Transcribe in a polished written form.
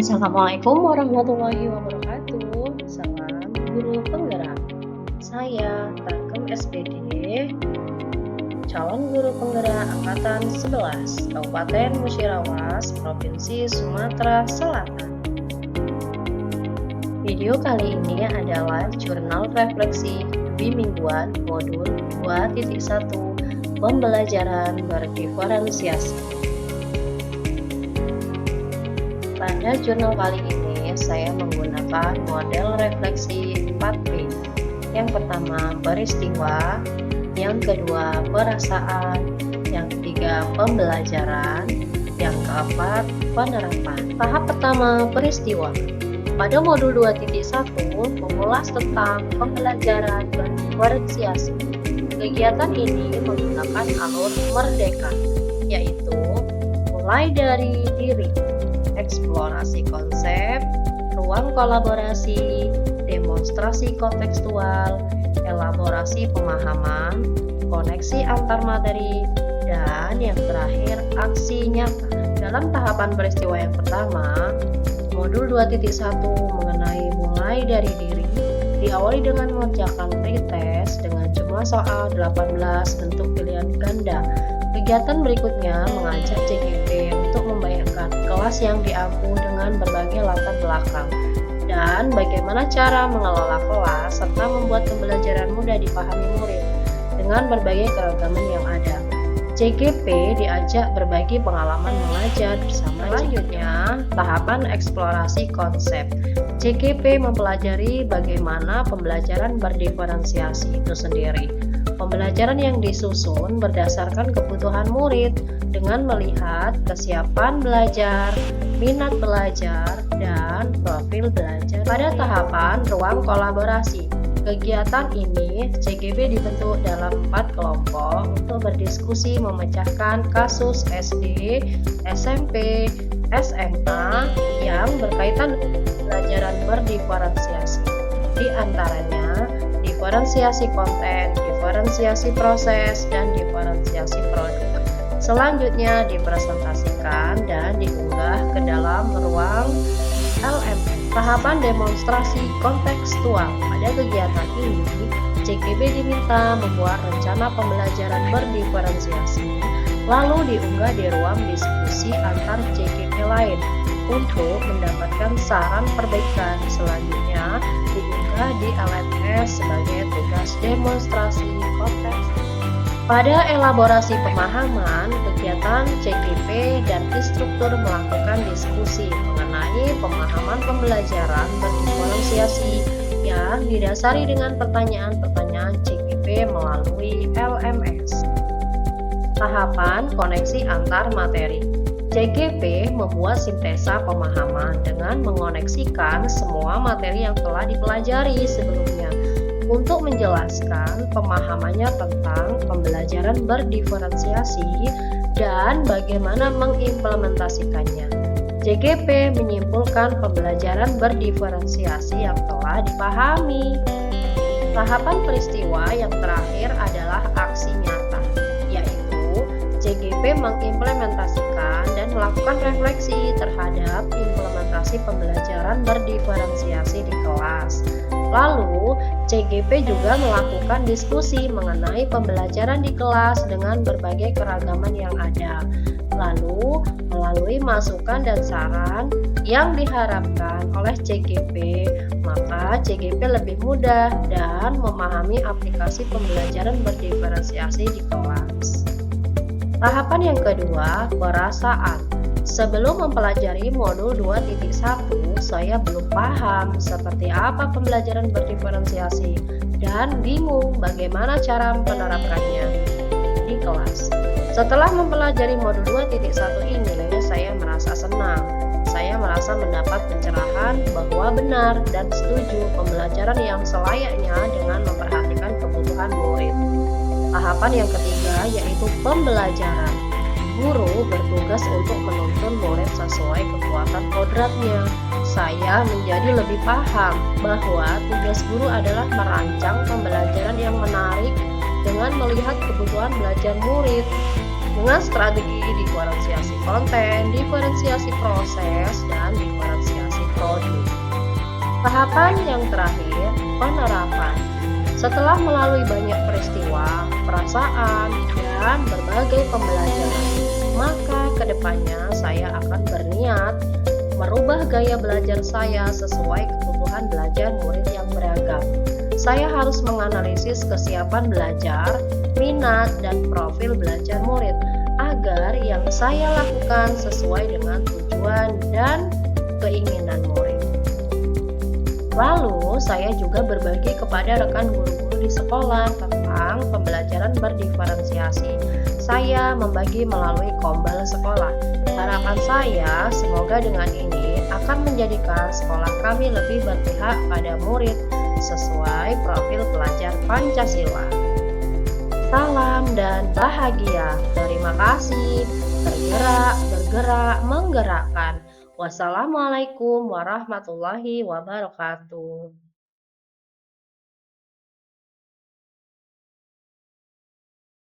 Assalamualaikum warahmatullahi wabarakatuh. Salam guru penggerak. Saya Tangkem SPD, calon guru penggerak angkatan 11, Kabupaten Musirawas, Provinsi Sumatera Selatan. Video kali ini adalah jurnal refleksi bimingguan modul 2.1 pembelajaran berdiferensiasi. Pada jurnal kali ini, saya menggunakan model refleksi 4P. Yang pertama, peristiwa. Yang kedua, perasaan. Yang ketiga, pembelajaran. Yang keempat, penerapan. Tahap pertama, peristiwa. Pada modul 2.1, mengulas tentang pembelajaran berdiferensiasi. Kegiatan ini menggunakan alur merdeka, yaitu mulai dari diri, eksplorasi konsep, ruang kolaborasi, demonstrasi kontekstual, elaborasi pemahaman, koneksi antar materi, dan yang terakhir aksi nyata. Dalam tahapan peristiwa yang pertama, modul 2.1 mengenai mulai dari diri, diawali dengan mengerjakan pretest dengan jumlah soal 18 bentuk pilihan ganda. Kegiatan berikutnya mengajak CGP untuk membayangkan kelas yang diampu dengan berbagai latar belakang dan bagaimana cara mengelola kelas serta membuat pembelajaran mudah dipahami murid dengan berbagai keragaman yang ada. CGP diajak berbagi pengalaman mengajar bersama. Selanjutnya, tahapan eksplorasi konsep. CGP mempelajari bagaimana pembelajaran berdiferensiasi itu sendiri. Pembelajaran yang disusun berdasarkan kebutuhan murid dengan melihat kesiapan belajar, minat belajar, dan profil belajar. Pada tahapan ruang kolaborasi, kegiatan ini CGP dibentuk dalam 4 kelompok untuk berdiskusi memecahkan kasus SD, SMP, SMA yang berkaitan dengan pembelajaran berdiferensiasi. Di antaranya diferensiasi konten, diferensiasi proses, dan diferensiasi produk. Selanjutnya dipresentasikan dan diunggah ke dalam ruang LMS. Tahapan demonstrasi kontekstual. Pada kegiatan ini, CGP diminta membuat rencana pembelajaran berdiferensiasi, lalu diunggah di ruang diskusi antar CGP lain untuk mendapatkan saran perbaikan. Selanjutnya diunggah di LMS sebagai tugas demonstrasi konteks. Pada elaborasi pemahaman, kegiatan CGP dan instruktur melakukan diskusi mengenai pemahaman pembelajaran berdiferensiasi yang didasari dengan pertanyaan-pertanyaan CGP melalui LMS. Tahapan koneksi antar materi. CGP membuat sintesa pemahaman dengan mengoneksikan semua materi yang telah dipelajari sebelumnya untuk menjelaskan pemahamannya tentang pembelajaran berdiferensiasi dan bagaimana mengimplementasikannya. CGP menyimpulkan pembelajaran berdiferensiasi yang telah dipahami. Tahapan peristiwa yang terakhir adalah aksi nyata, yaitu CGP mengimplementasikan dan melakukan refleksi terhadap implementasi pembelajaran berdiferensiasi di kelas. Lalu, CGP juga melakukan diskusi mengenai pembelajaran di kelas dengan berbagai keragaman yang ada. Lalu, melalui masukan dan saran yang diharapkan oleh CGP, maka CGP lebih mudah dan memahami aplikasi pembelajaran berdiferensiasi di kelas. Tahapan yang kedua, perasaan. Sebelum mempelajari modul 2.1, saya belum paham seperti apa pembelajaran berdiferensiasi dan bingung bagaimana cara menerapkannya di kelas. Setelah mempelajari modul 2.1 ini, saya merasa senang. Saya merasa mendapat pencerahan bahwa benar dan setuju pembelajaran yang selayaknya dengan memperhatikan kebutuhan murid. Tahapan yang ketiga yaitu pembelajaran. Guru bertugas untuk menuntun murid sesuai kekuatan kodratnya. Saya menjadi lebih paham bahwa tugas guru adalah merancang pembelajaran yang menarik dengan melihat kebutuhan belajar murid. Dengan strategi diferensiasi konten, diferensiasi proses, dan diferensiasi prodi. Tahapan yang terakhir, penerapan. Setelah melalui banyak peristiwa, perasaan, dan berbagai pembelajaran, maka kedepannya saya akan berniat merubah gaya belajar saya sesuai kebutuhan belajar murid yang beragam. Saya harus menganalisis kesiapan belajar, minat, dan profil belajar murid agar yang saya lakukan sesuai dengan tujuan dan keinginan murid. Lalu, saya juga berbagi kepada rekan guru-guru di sekolah tentang pembelajaran berdiferensiasi. Saya membagi melalui kombal sekolah. Harapan saya, semoga dengan ini akan menjadikan sekolah kami lebih berpihak pada murid sesuai profil pelajar Pancasila. Salam dan bahagia. Terima kasih. Tergerak, bergerak, menggerakkan. Wassalamualaikum warahmatullahi wabarakatuh.